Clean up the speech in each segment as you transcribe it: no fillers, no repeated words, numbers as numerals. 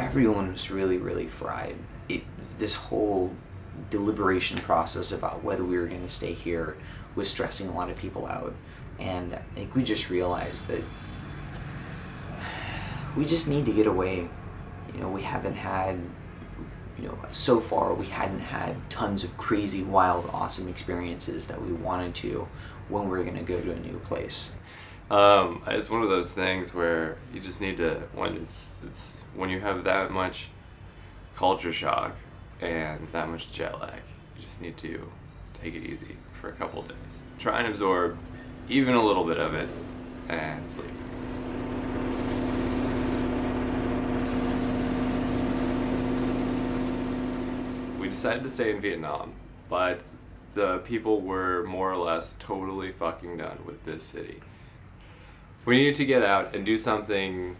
everyone was really, really fried. This whole deliberation process about whether we were going to stay here was stressing a lot of people out. And I think we just realized that we just need to get away. We haven't had, so far we hadn't had tons of crazy, wild, awesome experiences that we wanted to when we were going to go to a new place. It's one of those things where you just need to, when you have that much culture shock and that much jet lag, you just need to take it easy for a couple days. Try and absorb even a little bit of it and sleep. We decided to stay in Vietnam, but the people were more or less totally fucking done with this city. We needed to get out and do something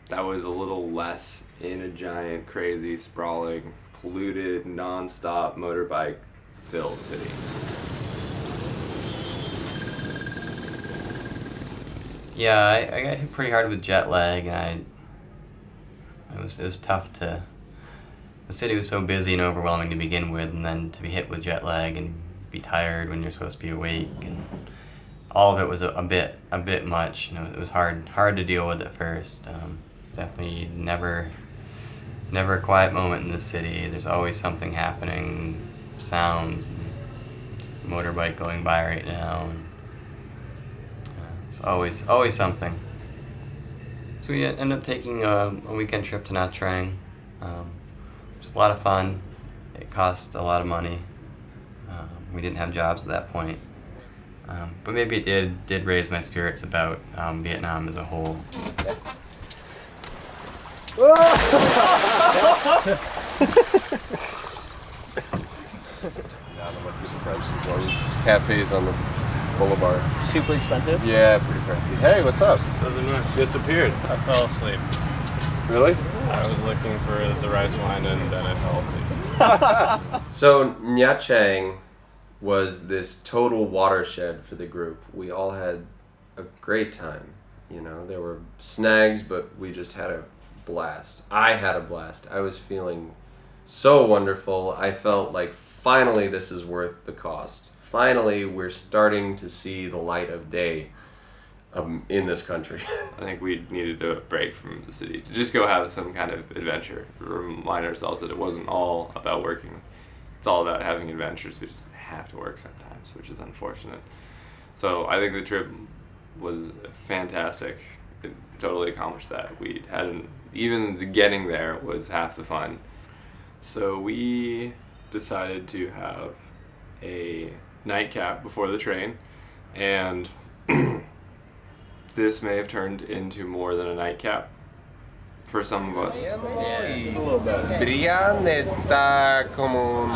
that was a little less in a giant, crazy, sprawling, polluted, non-stop motorbike-filled city. Yeah, I got hit pretty hard with jet lag, and it was tough to. The city was so busy and overwhelming to begin with, and then to be hit with jet lag and be tired when you're supposed to be awake, and all of it was a bit much. It was hard to deal with at first. Definitely never a quiet moment in the city. There's always something happening, sounds, and motorbike going by right now. And, it's always something. So we ended up taking a weekend trip to Nha Trang. It was a lot of fun. It cost a lot of money. We didn't have jobs at that point. But maybe it did raise my spirits about Vietnam as a whole. Cafes on the boulevard. Super expensive? Yeah, pretty pricey. Hey, what's up? Nothing much. Disappeared. I fell asleep. Really? I was looking for the rice wine and then I fell asleep. So Nha Trang was this total watershed for the group. We all had a great time. There were snags, but we just had a blast. I had a blast. I was feeling so wonderful. I felt like finally this is worth the cost. Finally, we're starting to see the light of day in this country. I think we needed a break from the city to just go have some kind of adventure, remind ourselves that it wasn't all about working. It's all about having adventures. We just have to work sometimes, which is unfortunate. So I think the trip was fantastic. It totally accomplished that. Even the getting there was half the fun. So we decided to have a nightcap before the train, and this may have turned into more than a nightcap for some of us. Brian está como un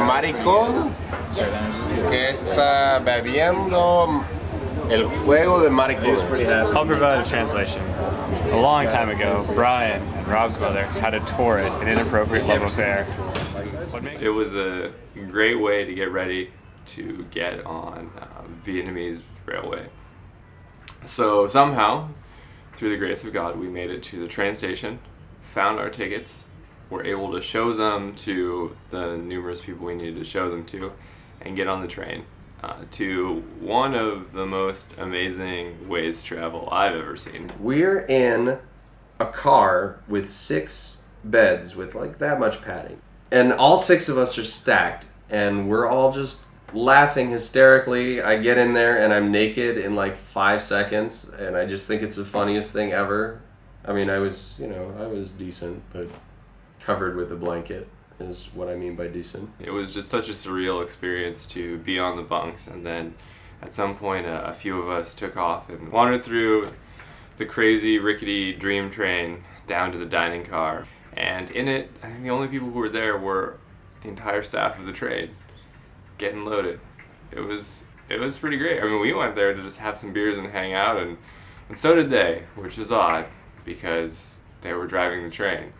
maricón que está bebiendo el juego de maricón. I'll provide a translation. A long time ago, Brian and Rob's mother had a torrid, an inappropriate love affair. It was a great way to get ready to get on Vietnamese railway. So somehow, through the grace of God, we made it to the train station, found our tickets, were able to show them to the numerous people we needed to show them to, and get on the train to one of the most amazing ways to travel I've ever seen. We're in a car with 6 beds with like that much padding. And all 6 of us are stacked, and we're all just laughing hysterically. I get in there and I'm naked in like 5 seconds, and I just think it's the funniest thing ever. I mean, I was decent, but covered with a blanket is what I mean by decent. It was just such a surreal experience to be on the bunks, and then at some point a few of us took off and wandered through the crazy rickety dream train down to the dining car. And in it, I think the only people who were there were the entire staff of the train, getting loaded. It was pretty great. I mean, we went there to just have some beers and hang out, and so did they, which was odd because they were driving the train.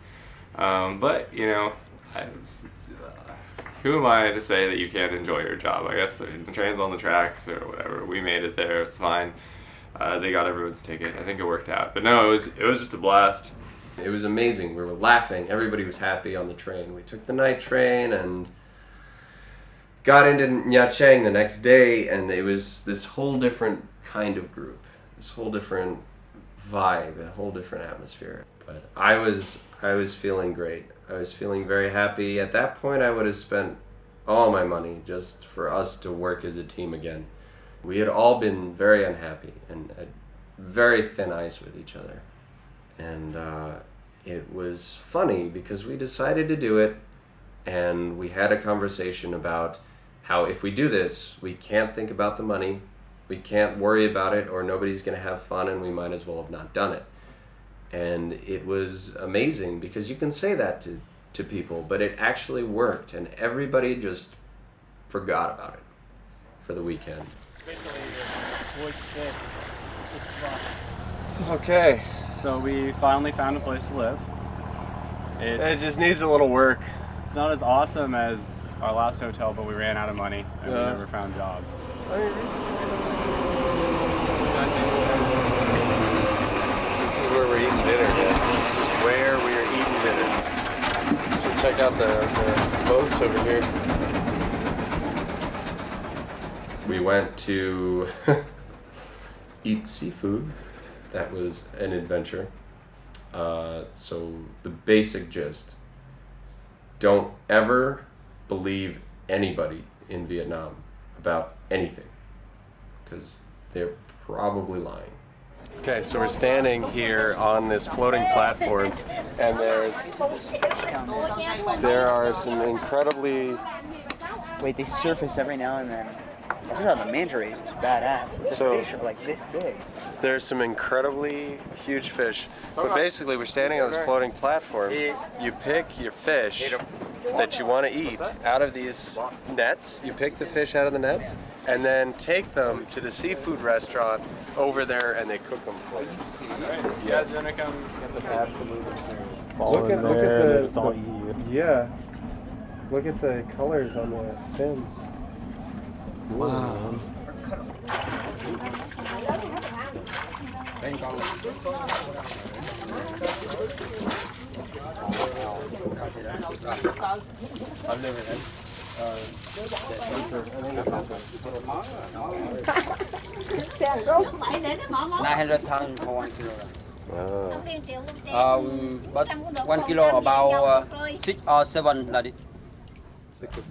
But who am I to say that you can't enjoy your job? I guess the train's on the tracks or whatever. We made it there. It's fine. They got everyone's ticket. I think it worked out. But no, it was just a blast. It was amazing. We were laughing. Everybody was happy on the train. We took the night train and got into Nha Trang the next day, and it was this whole different kind of group, this whole different vibe, a whole different atmosphere. But I was feeling great. I was feeling very happy. At that point, I would have spent all my money just for us to work as a team again. We had all been very unhappy and had very thin ice with each other. And it was funny because we decided to do it, and we had a conversation about how if we do this, we can't think about the money, we can't worry about it, or nobody's going to have fun, and we might as well have not done it. And it was amazing because you can say that to people, but it actually worked, and everybody just forgot about it for the weekend. Okay. So we finally found a place to live. It just needs a little work. It's not as awesome as our last hotel, but we ran out of money and we never found jobs. This is where we're eating dinner, yeah. This is where we are eating dinner. So check out the boats over here. We went to eat seafood. That was an adventure. So the basic gist: don't ever believe anybody in Vietnam about anything, because they're probably lying. Okay, so we're standing here on this floating platform, and there are some incredibly... Wait, they surface every now and then. I forgot the manta rays is badass. The fish are like this big. There's some incredibly huge fish, but basically we're standing on this floating platform. You pick your fish that you want to eat out of these nets. You pick the fish out of the nets and then take them to the seafood restaurant over there, and they cook them for you. You guys gonna come get the path to move Look at the yeah. Look at the colors on the fins. Wow. I've never had. $900 for 1 kilo. Wow. But 1 kilo about 6 or 7 like it.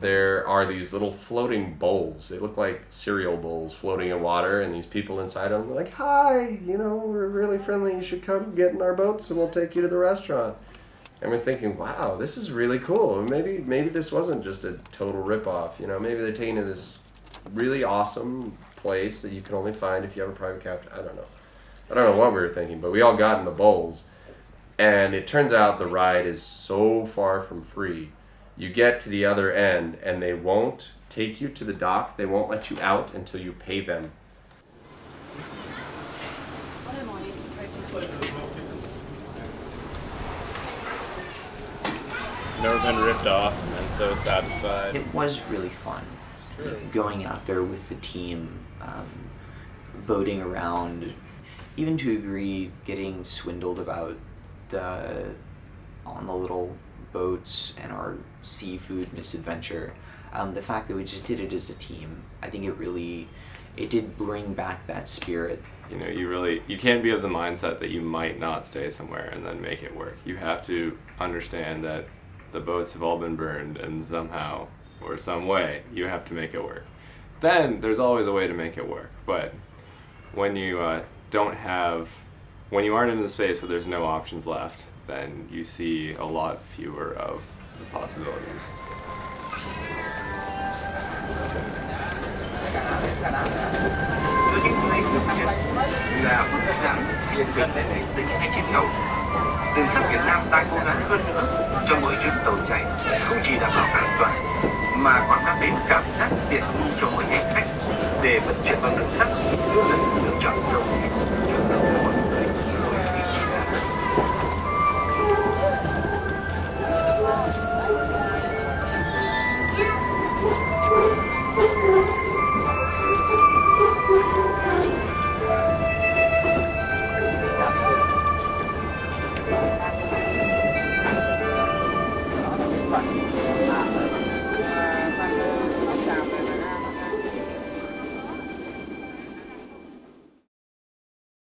There are these little floating bowls. They look like cereal bowls floating in water, and these people inside them are like, "Hi, we're really friendly. You should come get in our boats, and we'll take you to the restaurant." And we're thinking, "Wow, this is really cool. Maybe this wasn't just a total ripoff. Maybe they're taking you to this really awesome place that you can only find if you have a private captain." I don't know what we were thinking, but we all got in the bowls, and it turns out the ride is so far from free. You get to the other end, and they won't take you to the dock. They won't let you out until you pay them. Never been ripped off and so satisfied. It was really fun. Going out there with the team, boating around, even to a degree getting swindled about on the little boats and our seafood misadventure. The fact that we just did it as a team, I think it did bring back that spirit. You can't be of the mindset that you might not stay somewhere and then make it work. You have to understand that the boats have all been burned, and somehow or some way you have to make it work. Then there's always a way to make it work. But when you when you aren't in the space where there's no options left, then you see a lot fewer of the possibilities. Là một quốc gia hiện gần đến hệ tính hay chiến đấu. Đường sắt Việt Nam đang cố gắng hơn nữa cho mỗi chuyến tàu chạy không chỉ đảm bảo an toàn mà còn mang đến cảm giác tiện nghi cho mỗi hành khách để vận chuyển bằng đường sắt luôn là lựa chọn lâu.